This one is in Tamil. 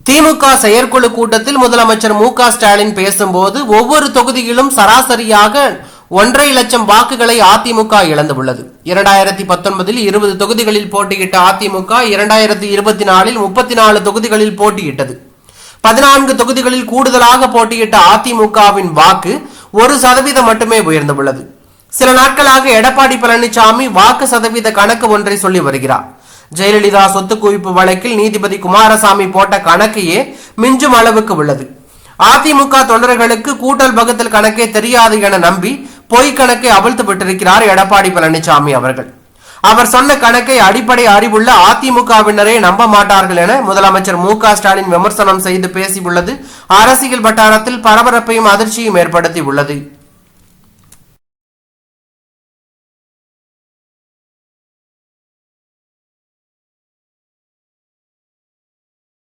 திமுக செயற்குழு கூட்டத்தில் முதலமைச்சர் மு.க.ஸ்டாலின் பேசும்போது ஒவ்வொரு தொகுதியிலும் சராசரியாக 1.5 லட்சம் வாக்குகளை அதிமுக இழந்துள்ளது. 2019 20 தொகுதிகளில் போட்டியிட்ட அதிமுக 2024 34 தொகுதிகளில் போட்டியிட்டது. 14 தொகுதிகளில் கூடுதலாக போட்டியிட்ட அதிமுகவின் வாக்கு 1% மட்டுமே உயர்ந்துள்ளது. சில நாட்களாக எடப்பாடி பழனிசாமி வாக்கு சதவீத கணக்கு ஒன்றை சொல்லி வருகிறார். ஜெயலலிதா சொத்து குவிப்பு வழக்கில் நீதிபதி குமாரசாமி போட்ட கணக்கையே மிஞ்சும் அளவுக்கு உள்ளது. அதிமுக தொண்டர்களுக்கு கூட்டல் வகுத்தல் கணக்கே தெரியாது என நம்பி பொய் கணக்கை அவிழ்த்து விட்டிருக்கிறார் எடப்பாடி பழனிசாமி அவர்கள். அவர் சொன்ன கணக்கை அடிப்படை அறிவுள்ள அதிமுகவினரே நம்ப மாட்டார்கள் என முதலமைச்சர் மு.க.ஸ்டாலின் விமர்சனம் செய்து பேசியுள்ளது அரசியல் வட்டாரத்தில் பரபரப்பையும் அதிர்ச்சியும் ஏற்படுத்தி உள்ளது.